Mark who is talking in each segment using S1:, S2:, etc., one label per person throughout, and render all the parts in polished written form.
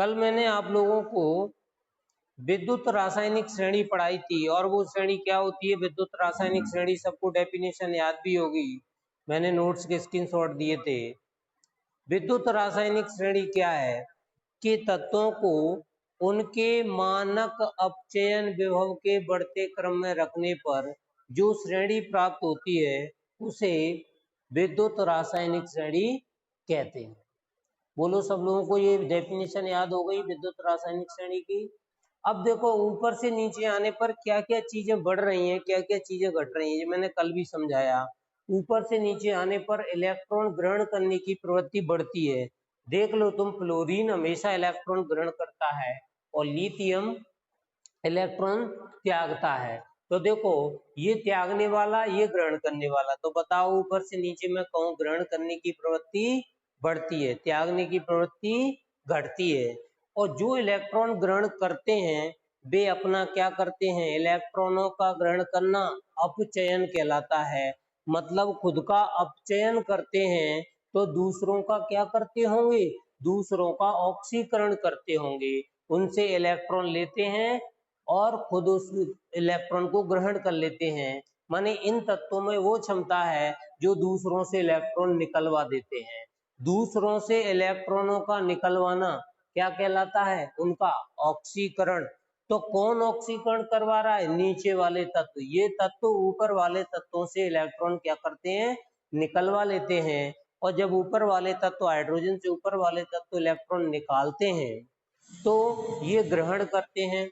S1: कल मैंने आप लोगों को विद्युत रासायनिक श्रेणी पढ़ाई थी और वो श्रेणी क्या होती है विद्युत रासायनिक श्रेणी, सबको डेफिनेशन याद भी होगी, मैंने नोट्स के स्क्रीनशॉट दिए थे। विद्युत रासायनिक श्रेणी क्या है कि तत्वों को उनके मानक अपचयन विभव के बढ़ते क्रम में रखने पर जो श्रेणी प्राप्त होती है उसे विद्युत रासायनिक श्रेणी कहते हैं। बोलो सब लोगों को ये डेफिनेशन याद हो गई विद्युत रासायनिक श्रेणी की। अब देखो ऊपर से नीचे आने पर क्या क्या चीजें बढ़ रही हैं, क्या क्या चीजें घट रही हैं, ये मैंने कल भी समझाया। ऊपर से नीचे आने पर इलेक्ट्रॉन ग्रहण करने की प्रवृत्ति बढ़ती है। देख लो तुम, फ्लोरीन हमेशा इलेक्ट्रॉन ग्रहण करता है और लिथियम इलेक्ट्रॉन त्यागता है। तो देखो ये त्यागने वाला, ये ग्रहण करने वाला, तो बताओ ऊपर से नीचे में कहूँ ग्रहण करने की प्रवृत्ति बढ़ती है, त्यागने की प्रवृत्ति घटती है। और जो इलेक्ट्रॉन ग्रहण करते हैं वे अपना क्या करते हैं, इलेक्ट्रॉनों का ग्रहण करना अपचयन कहलाता है। मतलब खुद का अपचयन करते हैं तो दूसरों का क्या करते होंगे, दूसरों का ऑक्सीकरण करते होंगे। उनसे इलेक्ट्रॉन लेते हैं और खुद उस इलेक्ट्रॉन को ग्रहण कर लेते हैं। माने इन तत्वों में वो क्षमता है जो दूसरों से इलेक्ट्रॉन निकलवा देते हैं। दूसरों से इलेक्ट्रॉनों का निकलवाना क्या कहलाता है, उनका ऑक्सीकरण। तो कौन ऑक्सीकरण करवा रहा है, नीचे वाले तत्व। ये तत्व ऊपर वाले तत्वों से इलेक्ट्रॉन क्या करते हैं, निकलवा लेते हैं। और जब ऊपर वाले तत्व, हाइड्रोजन से ऊपर वाले तत्व इलेक्ट्रॉन निकालते हैं तो ये ग्रहण करते हैं।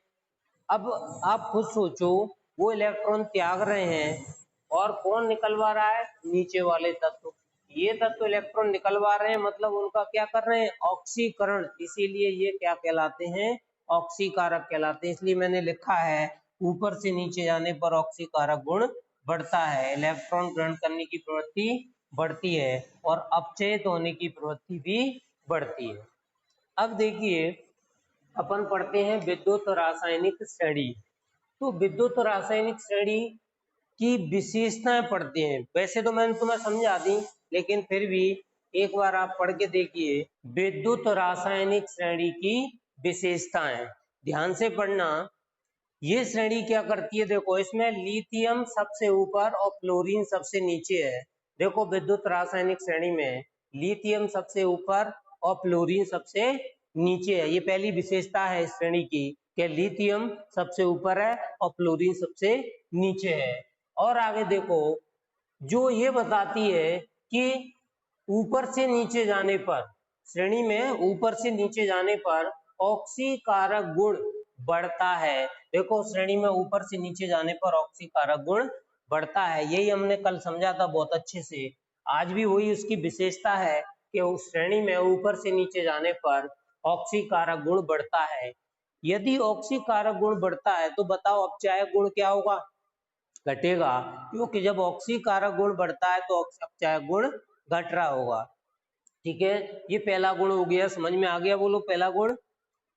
S1: अब आप खुद सोचो, वो इलेक्ट्रॉन त्याग रहे हैं और कौन निकलवा रहा है, नीचे वाले तत्व। ये तत्व इलेक्ट्रॉन निकलवा रहे हैं, मतलब उनका क्या कर रहे हैं, ऑक्सीकरण। इसीलिए ये क्या कहलाते हैं, ऑक्सीकारक कहलाते हैं। इसलिए मैंने लिखा है ऊपर से नीचे जाने पर ऑक्सीकारक गुण बढ़ता है, इलेक्ट्रॉन ग्रहण करने की प्रवृत्ति बढ़ती है और अपचयित होने की प्रवृत्ति भी बढ़ती है। अब देखिए अपन पढ़ते हैं विद्युत रासायनिक श्रेणी। तो विद्युत रासायनिक श्रेणी की विशेषताएं पढ़ते हैं। वैसे तो मैंने तुम्हें समझा दी, लेकिन फिर भी एक बार आप पढ़ के देखिए विद्युत रासायनिक श्रेणी की विशेषताएं, ध्यान से पढ़ना। ये श्रेणी क्या करती है, देखो इसमें लिथियम सबसे ऊपर और फ्लोरीन सबसे नीचे है। देखो विद्युत रासायनिक श्रेणी में लिथियम सबसे ऊपर और फ्लोरीन सबसे नीचे है। ये पहली विशेषता है इस श्रेणी की कि लिथियम सबसे ऊपर है और फ्लोरीन सबसे नीचे है। और आगे देखो जो ये बताती है कि ऊपर से नीचे जाने पर, श्रेणी में ऊपर से नीचे जाने पर ऑक्सीकारक गुण बढ़ता है। देखो श्रेणी में ऊपर से नीचे जाने पर ऑक्सीकारक गुण बढ़ता है, यही हमने कल समझा था बहुत अच्छे से। आज भी वही उसकी विशेषता है कि उस श्रेणी में ऊपर से नीचे जाने पर ऑक्सीकारक गुण बढ़ता है। यदि ऑक्सीकारक गुण बढ़ता है तो बताओ अपचायक गुण क्या होगा, घटेगा, क्योंकि जब ऑक्सीकारक गुण बढ़ता है तो अपचायक गुण घट रहा होगा। ठीक है, ये पहला गुण हो गया, समझ में आ गया, बोलो पहला गुण।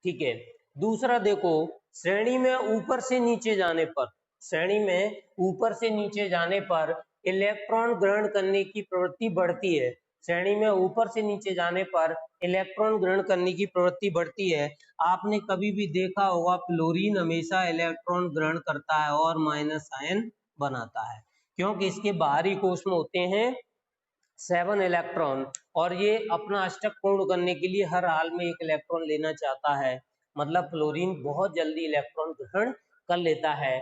S1: ठीक है, दूसरा देखो श्रेणी में ऊपर से नीचे जाने पर, श्रेणी में ऊपर से नीचे जाने पर इलेक्ट्रॉन ग्रहण करने की प्रवृत्ति बढ़ती है। श्रेणी में ऊपर से नीचे जाने पर इलेक्ट्रॉन ग्रहण करने की प्रवृत्ति बढ़ती है। आपने कभी भी देखा होगा फ्लोरीन हमेशा इलेक्ट्रॉन ग्रहण करता है और माइनस आयन बनाता है, क्योंकि इसके बाहरी कोश में होते हैं 7 इलेक्ट्रॉन और ये अपना अष्टक पूर्ण करने के लिए हर हाल में एक इलेक्ट्रॉन लेना चाहता है। मतलब फ्लोरीन बहुत जल्दी इलेक्ट्रॉन ग्रहण कर लेता है।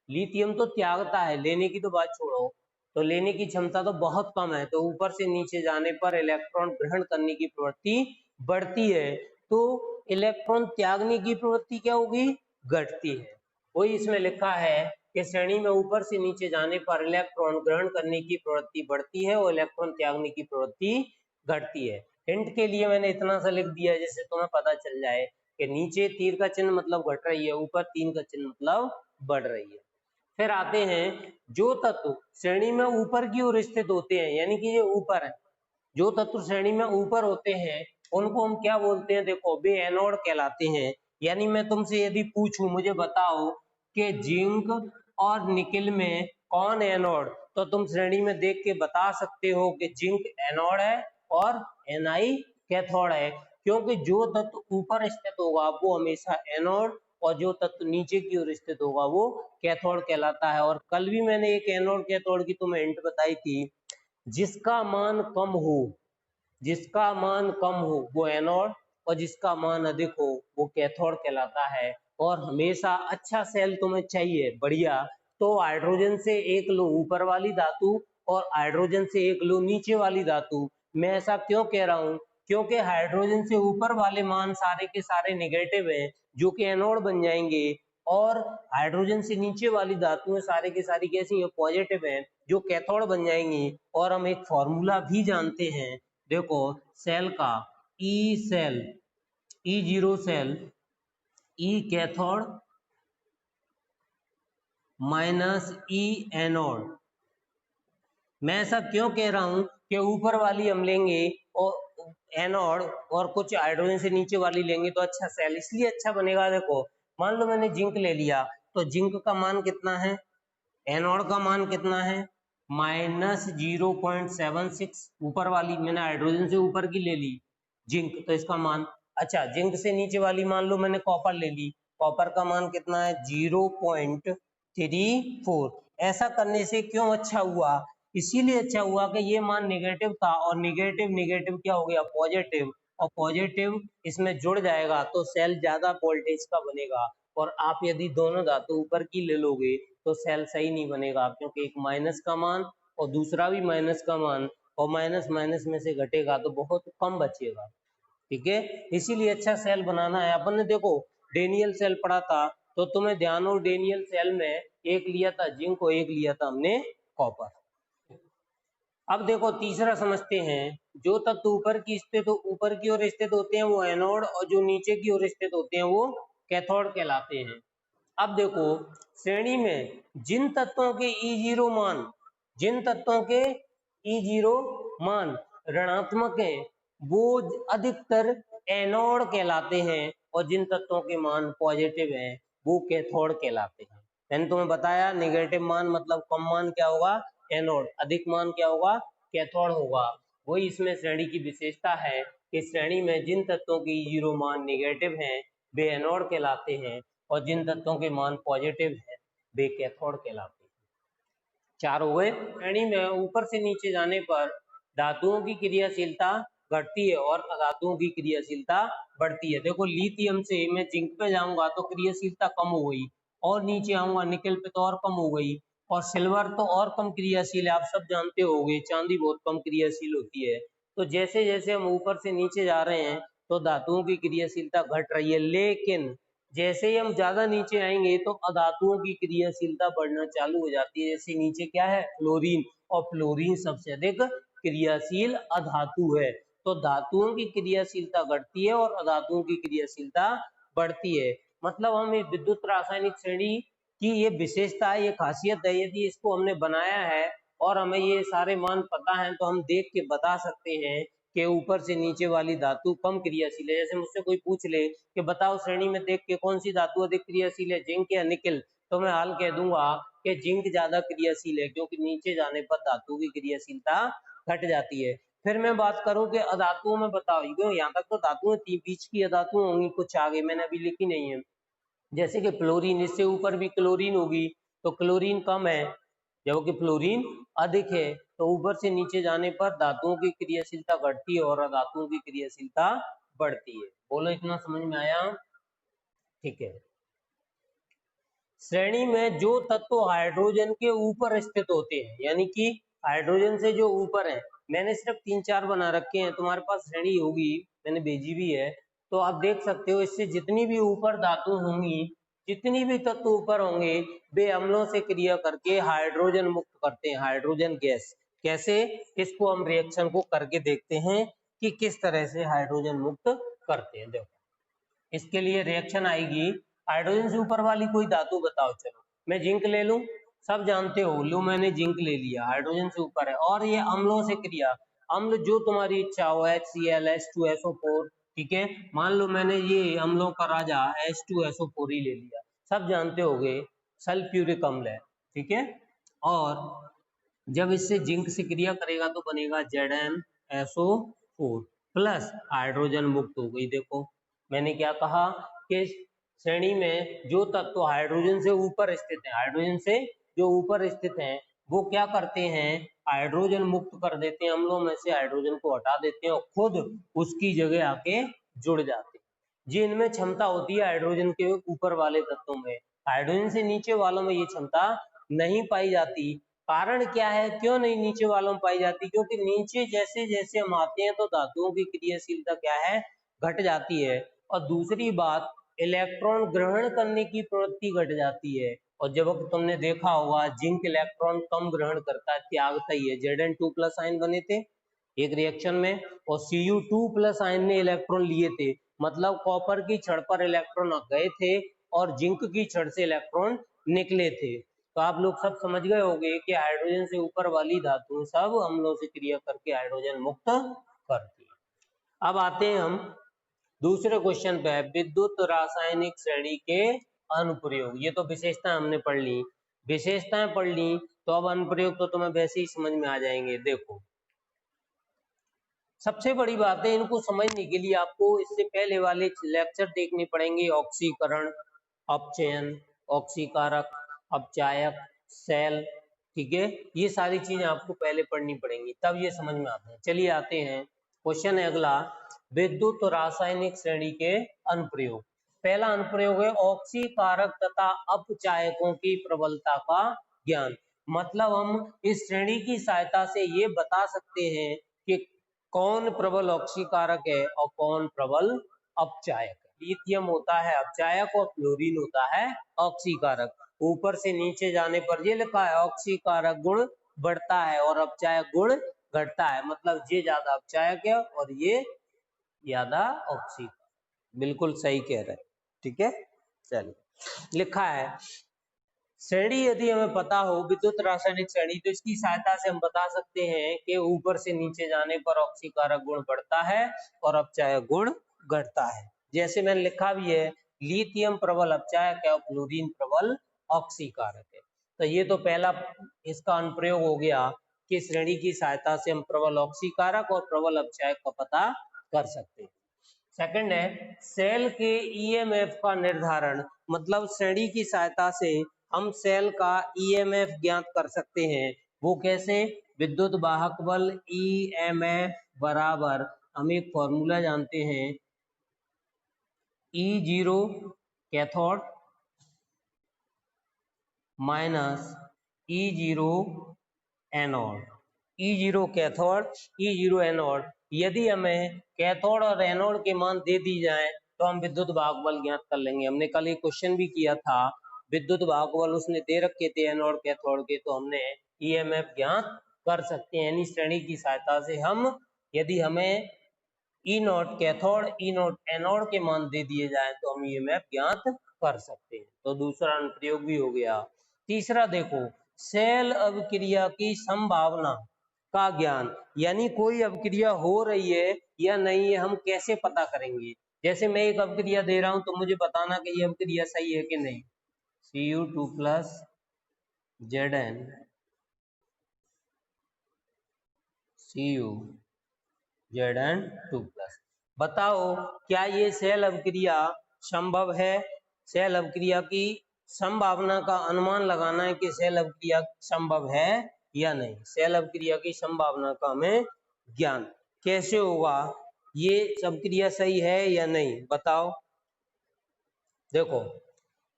S1: लिथियम तो त्यागता है, लेने की तो बात छोड़ो, तो लेने की क्षमता तो बहुत कम है। तो ऊपर से नीचे जाने पर इलेक्ट्रॉन ग्रहण करने की प्रवृत्ति बढ़ती है, तो इलेक्ट्रॉन त्यागने की प्रवृत्ति क्या होगी, घटती है। वही इसमें लिखा है कि श्रेणी में ऊपर से नीचे जाने पर इलेक्ट्रॉन ग्रहण करने की प्रवृत्ति बढ़ती है और इलेक्ट्रॉन त्यागने की प्रवृत्ति घटती है। हिंट के लिए मैंने इतना सा लिख दिया जिससे तुम्हें पता चल जाए कि नीचे तीर का चिन्ह मतलब घट रही है, ऊपर 3 का चिन्ह मतलब बढ़ रही है। फिर आते हैं जो तत्व श्रेणी में ऊपर की ओर स्थित होते हैं, यानी कि ये ऊपर है, जो तत्व श्रेणी में ऊपर होते हैं उनको हम क्या बोलते हैं, देखो वे एनोड कहलाते हैं। यानी मैं तुमसे यदि पूछूं, मुझे बताओ कि जिंक और निकिल में कौन एनोड, तो तुम श्रेणी में देख के बता सकते हो कि जिंक एनोड है और Ni कैथोड है। क्योंकि जो तत्व ऊपर स्थित होगा वो हमेशा एनोड और जो तत्व नीचे की ओर स्थित होगा वो कैथोड कहलाता है। और कल भी मैंने एक एनोड कैथोड की तुम्हें हिंट बताई थी, जिसका मान कम हो, जिसका मान कम हो वो एनोड और जिसका मान अधिक हो वो कैथोड कहलाता है। और हमेशा अच्छा सेल तुम्हें चाहिए बढ़िया, तो हाइड्रोजन से एक लो ऊपर वाली धातु और हाइड्रोजन से एक लो नीचे वाली धातु। मैं ऐसा क्यों कह रहा हूँ, क्योंकि हाइड्रोजन से ऊपर वाले मान सारे के सारे निगेटिव हैं जो कि एनोड बन जाएंगे, और हाइड्रोजन से नीचे वाली धातुएं सारे के सारी कैसी है, पॉजिटिव हैं जो कैथोड बन जाएंगी। और हम एक फॉर्मूला भी जानते हैं, देखो सेल का, E cell, E zero cell, E cathode minus E anode. मैं ऐसा क्यों कह रहा हूं कि ऊपर वाली हम लेंगे और एनोड और कुछ हाइड्रोजन से नीचे वाली लेंगे तो अच्छा सेल इसलिए अच्छा बनेगा। देखो मान लो मैंने जिंक ले लिया, तो जिंक का मान कितना है, एनोड का मान कितना है, -0.76। ऊपर वाली मैंने हाइड्रोजन से ऊपर की ले ली जिंक, तो इसका मान, अच्छा जिंक से नीचे वाली मान लो मैंने कॉपर ले ली, कॉपर का मान कितना है 0.34। ऐसा करने से क्यों अच्छा हुआ, इसीलिए अच्छा हुआ कि ये मान निगेटिव था और निगेटिव निगेटिव क्या हो गया पॉजिटिव, और पॉजिटिव इसमें जुड़ जाएगा तो सेल ज्यादा वोल्टेज का बनेगा। और आप यदि दोनों धातु ऊपर की ले लोगे तो सेल सही नहीं बनेगा, क्योंकि एक माइनस का मान और दूसरा भी माइनस का मान, और माइनस माइनस में से घटेगा तो बहुत कम बचेगा। ठीक है, इसीलिए अच्छा सेल बनाना है। अपन ने देखो डेनियल सेल पढ़ा था, तो तुम्हें ध्यान हो डेनियल सेल में एक लिया था जिंक और एक लिया था हमने कॉपर। अब देखो तीसरा समझते हैं, जो तत्व ऊपर की स्थित ऊपर की ओर स्थित होते हैं वो एनोड और जो नीचे की ओर स्थित होते हैं वो कैथोड कहलाते हैं। अब देखो श्रेणी में जिन तत्वों के E0 मान, जिन तत्वों के E0 मान ऋणात्मक हैं वो अधिकतर एनोड कहलाते हैं, और जिन तत्वों के मान पॉजिटिव हैं वो कैथोड कहलाते हैं। मैंने तुम्हें बताया नेगेटिव मान मतलब कम मान क्या होगा एनोड, अधिक मान क्या होगा कैथोड होगा। वही इसमें श्रेणी की विशेषता है कि श्रेणी में जिन तत्वों की E0 मान नेगेटिव हैं वे एनोड कहलाते हैं, और जिन तत्वों के मान पॉजिटिव है वे कैथोड कहलाते हैं। चार हो गए। श्रेणी में ऊपर से नीचे जाने पर धातुओं की क्रियाशीलता घटती है और अधातुओं की क्रियाशीलता बढ़ती है। देखो लिथियम से मैं जिंक पे जाऊंगा तो क्रियाशीलता कम हो गई, और नीचे आऊंगा निकल पे तो और कम हो गई, और सिल्वर तो और कम क्रियाशील है, आप सब जानते होंगे चांदी बहुत कम क्रियाशील होती है। तो जैसे जैसे हम ऊपर से नीचे जा रहे हैं तो धातुओं की क्रियाशीलता घट रही है, लेकिन जैसे ही हम ज्यादा नीचे आएंगे तो अधातुओं की क्रियाशीलता बढ़ना चालू हो जाती है। जैसे नीचे क्या है फ्लोरीन, और फ्लोरीन सबसे अधिक क्रियाशील अधातु है। तो धातुओं की क्रियाशीलता घटती है और अधातुओं की क्रियाशीलता बढ़ती है। मतलब हम इस विद्युत रासायनिक श्रेणी की ये विशेषता है, ये खासियत है, यदि इसको हमने बनाया है और हमें ये सारे मान पता है तो हम देख के बता सकते हैं कि ऊपर से नीचे वाली धातु कम क्रियाशील है। जैसे मुझसे कोई पूछ ले कि बताओ श्रेणी में देख के कौन सी धातु अधिक क्रियाशील है, जिंक या निकल, तो मैं हाल कह दूंगा कि जिंक ज्यादा क्रियाशील है, क्योंकि नीचे जाने पर धातु की क्रियाशीलता घट जाती है। फिर मैं बात करूं कि अधातुओं में बताओ, क्यों यहाँ तक तो धातुएं बीच की अधातुएं होंगी, कुछ आगे मैंने अभी लिखी नहीं है। जैसे कि फ्लोरीन, इससे ऊपर भी क्लोरीन होगी तो क्लोरीन कम है जबकि फ्लोरीन अधिक है। तो ऊपर से नीचे जाने पर धातुओं की क्रियाशीलता घटती है और अधातुओं की क्रियाशीलता बढ़ती है। बोलो इतना समझ में आया? ठीक है। श्रेणी में जो तत्व हाइड्रोजन के ऊपर स्थित होते हैं, यानी कि हाइड्रोजन से जो ऊपर है, मैंने सिर्फ 3-4 बना रखे हैं, तुम्हारे पास श्रेणी होगी मैंने भेजी भी है, तो आप देख सकते हो इससे जितनी भी ऊपर धातु होंगी, जितनी भी तत्व ऊपर होंगे वे अम्लों से क्रिया करके हाइड्रोजन मुक्त करते हैं, हाइड्रोजन गैस। कैसे? इसको हम रिएक्शन को करके देखते हैं कि किस तरह से हाइड्रोजन मुक्त करते हैं। देखो इसके लिए रिएक्शन आएगी, हाइड्रोजन से ऊपर वाली कोई धातु बताओ, चलो मैं जिंक ले लूं, सब जानते हो, लो मैंने जिंक ले लिया, हाइड्रोजन से ऊपर है, और ये अम्लों से क्रिया, अम्ल जो तुम्हारी इच्छा हो, HCl, H2SO4, ठीक है, मान लो मैंने ये अम्लों का राजा H2SO4 ही ले लिया, सब जानते होगे सल्फ्यूरिक अम्ल है, ठीक है। और जब इससे जिंक से क्रिया करेगा तो बनेगा ZnSO4, प्लस हाइड्रोजन मुक्त हो गई। देखो मैंने क्या कहा कि श्रेणी में जो तत्व हाइड्रोजन से ऊपर स्थित है, हाइड्रोजन से जो ऊपर स्थित हैं, वो क्या करते हैं, हाइड्रोजन मुक्त कर देते हैं, अम्लों में से हाइड्रोजन को हटा देते हैं और खुद उसकी जगह आके जुड़ जाते हैं। जी इनमें क्षमता होती है हाइड्रोजन के ऊपर वाले तत्वों में, हाइड्रोजन से नीचे वालों में ये क्षमता नहीं पाई जाती। कारण क्या है, क्यों नहीं नीचे वालों में पाई जाती, क्योंकि नीचे जैसे जैसे हम आते हैं तो धातुओं की क्रियाशीलता क्या है, घट जाती है। और दूसरी बात, इलेक्ट्रॉन ग्रहण करने की प्रवृत्ति घट जाती है। और जब तुमने देखा होगा जिंक इलेक्ट्रॉन कम ग्रहण करता है, त्यागता ही है। Zn2+ आयन बने थे एक रिएक्शन में और Cu2+ आयन ने इलेक्ट्रॉन लिए थे, मतलब कॉपर की छड़ पर इलेक्ट्रॉन गए थे और जिंक की छड़ से इलेक्ट्रॉन निकले थे। तो आप लोग सब समझ गए होंगे कि हाइड्रोजन से ऊपर वाली धातु सब अम्लों से क्रिया करके हाइड्रोजन मुक्त करती है। अब आते हैं हम दूसरे क्वेश्चन पे, विद्युत रासायनिक श्रेणी के अनुप्रयोग। ये तो विशेषताएं हमने पढ़ ली, विशेषताएं पढ़ ली, तो अब अनुप्रयोग तो तुम्हें वैसे ही समझ में आ जाएंगे। देखो सबसे बड़ी बात है, इनको समझने के लिए आपको इससे पहले वाले लेक्चर देखने पड़ेंगे। ऑक्सीकरण, अपचयन, ऑक्सीकारक, अपचायक, सेल, ठीक है, ये सारी चीजें आपको पहले पढ़नी पड़ेंगी, तब ये समझ में आते हैं। चलिए आते हैं, क्वेश्चन है अगला, विद्युत रासायनिक श्रेणी के अनुप्रयोग। पहला अनुप्रयोग है ऑक्सीकारक तथा अपचायकों की प्रबलता का ज्ञान। मतलब हम इस श्रेणी की सहायता से ये बता सकते हैं कि कौन प्रबल ऑक्सीकारक है और कौन प्रबल अपचायक है। लिथियम होता है अपचायक और फ्लोरीन होता है ऑक्सीकारक। ऊपर से नीचे जाने पर ये लिखा है ऑक्सीकारक गुण बढ़ता है और अपचायक गुण घटता है, मतलब ये ज्यादा अपचायक है और ये ज्यादा ऑक्सीकारक। बिल्कुल सही कह रहे हैं, ठीक है। चलिए लिखा है, श्रेणी यदि हमें पता हो विद्युत रासायनिक श्रेणी, तो इसकी सहायता से हम बता सकते हैं कि ऊपर से नीचे जाने पर ऑक्सीकारक गुण बढ़ता है और अपचायक गुण घटता है। जैसे मैंने लिखा भी है, लिथियम प्रबल अपचायक है और फ्लोरीन प्रबल ऑक्सीकारक है। तो ये तो पहला इसका अनुप्रयोग हो गया कि श्रेणी की सहायता से हम प्रबल ऑक्सीकारक और प्रबल अपचायक का पता कर सकते हैं। सेकंड है सेल के ईएमएफ का निर्धारण। मतलब श्रेणी की सहायता से हम सेल का ईएमएफ ज्ञात कर सकते हैं। वो कैसे, विद्युत वाहक बल ईएमएफ बराबर, हम एक फॉर्मूला जानते हैं, E0 cathode minus E0 anode. E0 cathode, E0 anode. यदि हमें कैथोड और एनोड के मान दे दी जाए तो हम विद्युत वाहक बल ज्ञात कर लेंगे। हमने कल एक क्वेश्चन भी किया था, विद्युत वाहक बल उसने दे रखे थे एनोड कैथोड के, तो हमने ईएमएफ ज्ञात कर सकते हैं। यानी श्रेणी की सहायता से हम, यदि हमें E0 कैथोड E0 एनोड के मान दे दिए जाए तो हम ईएमएफ ज्ञात कर सकते हैं। तो दूसरा अनुप्रयोग भी हो गया। तीसरा देखो, सेल अभिक्रिया की संभावना का ज्ञान। यानी कोई अभिक्रिया हो रही है या नहीं है, हम कैसे पता करेंगे। जैसे मैं एक अभिक्रिया दे रहा हूं तो मुझे बताना कि ये अभिक्रिया सही है कि नहीं। Cu2+ Zn Cu Zn2+, बताओ क्या ये सेल अभिक्रिया संभव है। सेल अभिक्रिया की संभावना का अनुमान लगाना है कि सेल अभिक्रिया संभव है या नहीं। सेल अभिक्रिया की संभावना का हमें ज्ञान कैसे होगा, ये अभिक्रिया सही है या नहीं, बताओ। देखो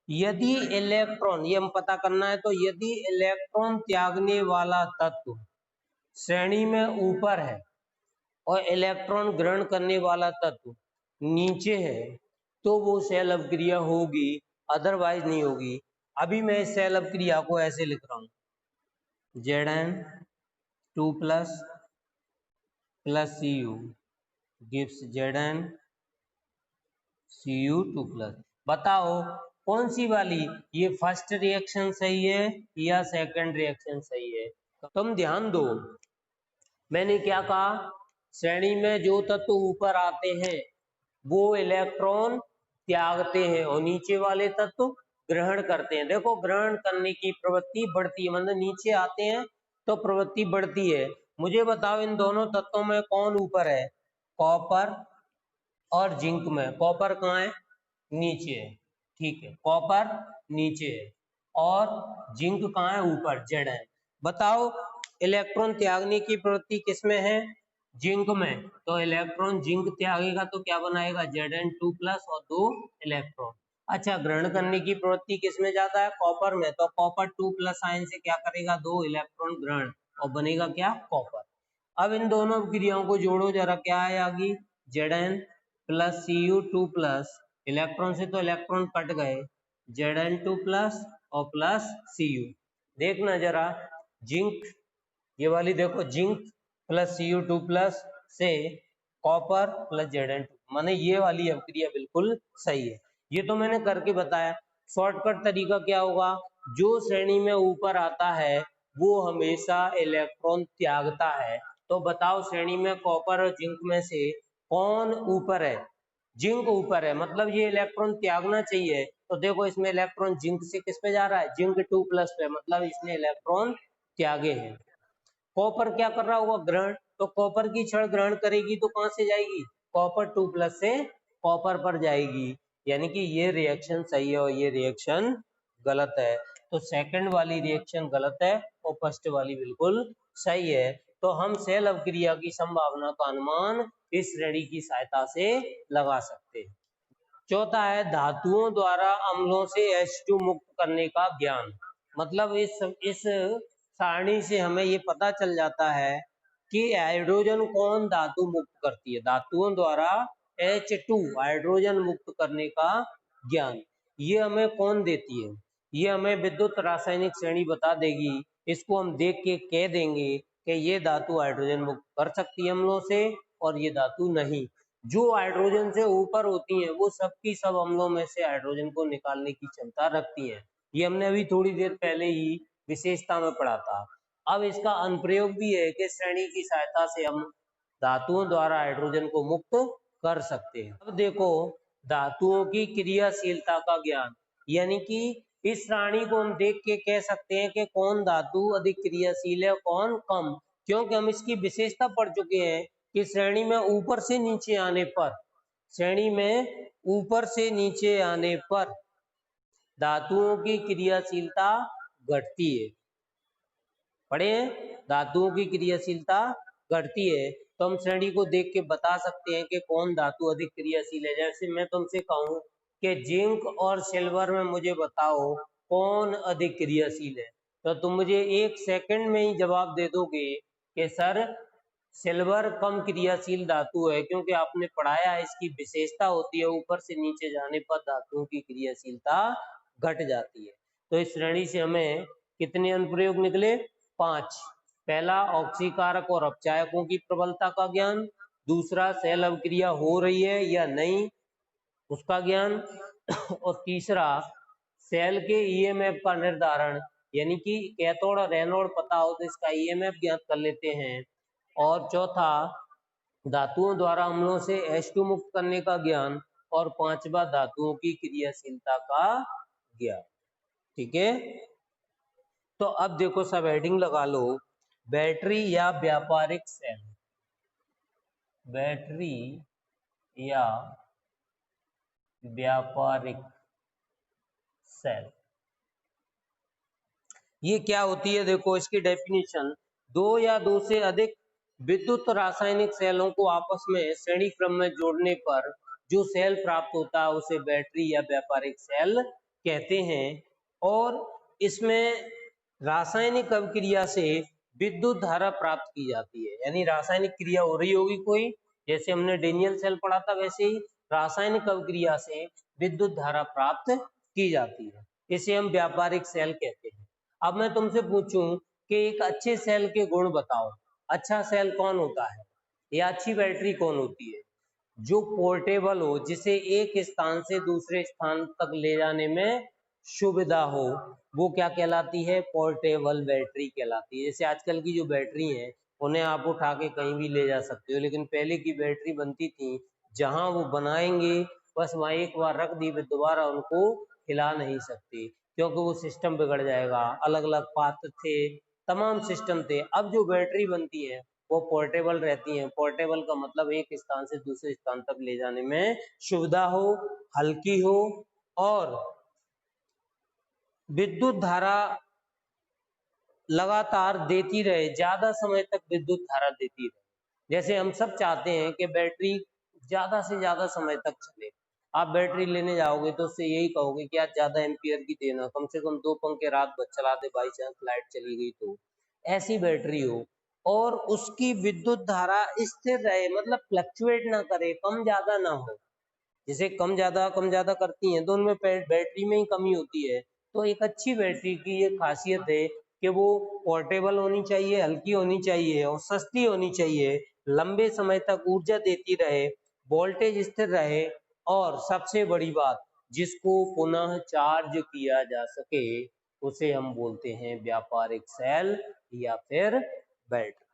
S1: यदि इलेक्ट्रॉन, ये हम पता करना है, तो यदि इलेक्ट्रॉन त्यागने वाला तत्व श्रेणी में ऊपर है और इलेक्ट्रॉन ग्रहण करने वाला तत्व नीचे है तो वो सेल अभिक्रिया होगी, अदरवाइज नहीं होगी। अभी मैं इस सेल अभिक्रिया को ऐसे लिख रहा हूं, Zn2+ plus Cu gives Zn Cu2+। बताओ कौन सी वाली, ये फर्स्ट रिएक्शन सही है या सेकंड रिएक्शन सही है। तुम ध्यान दो, मैंने क्या कहा, श्रेणी में जो तत्व ऊपर आते हैं वो इलेक्ट्रॉन त्यागते हैं और नीचे वाले तत्व ग्रहण करते हैं। देखो ग्रहण करने की प्रवृत्ति बढ़ती है, मतलब नीचे आते हैं तो प्रवृत्ति बढ़ती है। मुझे बताओ इन दोनों तत्वों में कौन ऊपर है, कॉपर और जिंक में, कॉपर कहाँ है, नीचे है, ठीक है, कॉपर नीचे है और जिंक कहाँ है, ऊपर, जेड है। बताओ इलेक्ट्रॉन त्यागने की प्रवृत्ति किसमें है, जिंक में, तो इलेक्ट्रॉन जिंक त्यागेगा तो क्या बनाएगा, Zn2+ और 2 इलेक्ट्रॉन। अच्छा, ग्रहण करने की प्रवृत्ति किसमें ज्यादा है, कॉपर में, तो कॉपर 2+ आयन से क्या करेगा, 2 इलेक्ट्रॉन ग्रहण और बनेगा क्या, कॉपर। अब इन दोनों क्रियाओं को जोड़ो जरा, क्या है आगे, Zn+Cu2+, इलेक्ट्रॉन से तो इलेक्ट्रॉन कट गए, Zn2+ और प्लस Cu। देखना जरा, जिंक, ये वाली देखो, जिंक प्लस Cu2+ से कॉपर प्लस Zn2, माने ये वाली अभिक्रिया बिल्कुल सही है। ये तो मैंने करके बताया। शॉर्टकट तरीका क्या होगा, जो श्रेणी में ऊपर आता है वो हमेशा इलेक्ट्रॉन त्यागता है। तो बताओ श्रेणी में कॉपर और जिंक में से कौन ऊपर है, जिंक ऊपर है, मतलब ये इलेक्ट्रॉन त्यागना चाहिए। तो देखो इसमें इलेक्ट्रॉन जिंक से किस पे जा रहा है, Zn2+ पे, मतलब इसने इलेक्ट्रॉन त्यागे हैं। कॉपर क्या कर रहा होगा, ग्रहण, तो कॉपर की छड़ ग्रहण करेगी तो कहां से जाएगी, कॉपर 2+ से कॉपर पर जाएगी, यानी कि ये रिएक्शन सही है और ये रिएक्शन गलत है। तो सेकंड वाली रिएक्शन गलत है और फर्स्ट वाली बिल्कुल सही है। तो हम सेल अवक्रिया की संभावना का अनुमान इस श्रेणी की सहायता से लगा सकते हैं। चौथा है धातुओं द्वारा अम्लों से H2 मुक्त करने का ज्ञान। मतलब इस सारणी से हमें ये पता चल जाता है कि हाइड्रोजन कौन धातु मुक्त करती है, धातुओं द्वारा H2 हाइड्रोजन मुक्त करने का ज्ञान, ये हमें कौन देती है, ये हमें विद्युत रासायनिक श्रेणी बता देगी। इसको हम देख के कह देंगे कि ये धातु हाइड्रोजन मुक्त कर सकती है अम्लों से और ये धातु नहीं। जो हाइड्रोजन से ऊपर होती हैं वो सबकी सब अम्लों में से हाइड्रोजन को निकालने की क्षमता रखती हैं। ये हमने अभी थोड़ी देर पहले ही विशेषता में पढ़ा था। अब इसका अनुप्रयोग भी है कि श्रेणी की सहायता से हम धातुओं द्वारा हाइड्रोजन को मुक्त कर सकते हैं। अब देखो धातुओं की क्रियाशीलता का ज्ञान, यानी कि इस श्रेणी को हम देख के कह सकते हैं कि कौन धातु अधिक क्रियाशील है, कौन कम, क्योंकि हम इसकी विशेषता पढ़ चुके हैं कि श्रेणी में ऊपर से नीचे आने पर, श्रेणी में ऊपर से नीचे आने पर धातुओं की क्रियाशीलता घटती है, पढ़े हैं, धातुओं की क्रियाशीलता घटती है। तो हम श्रेणी को देख के बता सकते हैं कि कौन धातु अधिक क्रियाशील है। जैसे मैं तुमसे कहूं कि जिंक और सिल्वर में मुझे बताओ कौन अधिक क्रियाशील है, तो तुम मुझे 1 सेकंड में ही जवाब दे दोगे कि सर सिल्वर कम क्रियाशील धातु है, क्योंकि आपने पढ़ाया है इसकी विशेषता होती है ऊपर से नीचे जाने पर धातुओं की क्रियाशीलता घट जाती है। तो इस श्रेणी से हमें कितने अनुप्रयोग निकले, 5। पहला ऑक्सीकारक और अपचायकों की प्रबलता का ज्ञान, दूसरा सेल अवक्रिया हो रही है या नहीं उसका ज्ञान और तीसरा सेल के ईएमएफ का निर्धारण, यानी कि कैथोड और एनोड पता हो तो इसका ईएमएफ ज्ञात कर लेते हैं। और चौथा धातुओं द्वारा अम्लों से H2 मुक्त करने का ज्ञान और पांचवा धातुओं की क्रियाशीलता का ज्ञान। ठीक है, तो अब देखो सब हेडिंग लगा लो, बैटरी या व्यापारिक सेल, बैटरी या व्यापारिक सेल ये क्या होती है, देखो इसकी डेफिनेशन, दो या दो से अधिक विद्युत रासायनिक सेलों को आपस में श्रेणी क्रम में जोड़ने पर जो सेल प्राप्त होता है उसे बैटरी या व्यापारिक सेल कहते हैं। और इसमें रासायनिक अभिक्रिया से विद्युत धारा प्राप्त की जाती है, यानी रासायनिक क्रिया हो रही होगी कोई, जैसे हमने डेनियल सेल पढ़ा था वैसे ही रासायनिक अभिक्रिया से विद्युत धारा प्राप्त की जाती है, इसे हम व्यापारिक सेल कहते हैं। अब मैं तुमसे पूछूं कि एक अच्छे सेल के गुण बताओ, अच्छा सेल कौन होता है या अच्छी बैटरी कौन होती है, जो पोर्टेबल हो, जिसे एक स्थान से दूसरे स्थान तक ले जाने में सुविधा हो, वो क्या कहलाती है, पोर्टेबल बैटरी कहलाती है। जैसे आजकल की जो बैटरी है उन्हें आप उठा के कहीं भी ले जा सकते हो, लेकिन पहले की बैटरी बनती थी जहां वो बनाएंगे बस वहां एक बार रख दी, दोबारा उनको हिला नहीं सकते क्योंकि वो सिस्टम बिगड़ जाएगा, अलग अलग पात्र थे, तमाम सिस्टम थे। अब जो बैटरी बनती है वो पोर्टेबल रहती हैं। पोर्टेबल का मतलब एक स्थान से दूसरे स्थान तक ले जाने में सुविधा हो, हल्की हो और विद्युत धारा लगातार देती रहे, ज्यादा समय तक विद्युत धारा देती रहे। जैसे हम सब चाहते हैं कि बैटरी ज्यादा से ज्यादा समय तक चले। आप बैटरी लेने जाओगे तो उससे यही कहोगे कि आज ज्यादा एम्पियर की देना, कम से कम 2 पंखे रात भर चला दे, बाई चांस लाइट चली गई तो। ऐसी बैटरी हो और उसकी विद्युत धारा स्थिर रहे, मतलब फ्लक्चुएट ना करे, कम ज्यादा ना हो। जैसे कम ज्यादा करती हैं तो उनमें बैटरी में ही कमी होती है। तो एक अच्छी बैटरी की ये खासियत है कि वो पोर्टेबल होनी चाहिए, हल्की होनी चाहिए और सस्ती होनी चाहिए, लंबे समय तक ऊर्जा देती रहे, वोल्टेज स्थिर रहे और सबसे बड़ी बात, जिसको पुनः चार्ज किया जा सके, उसे हम बोलते हैं व्यापारिक सेल या फिर बैटरी।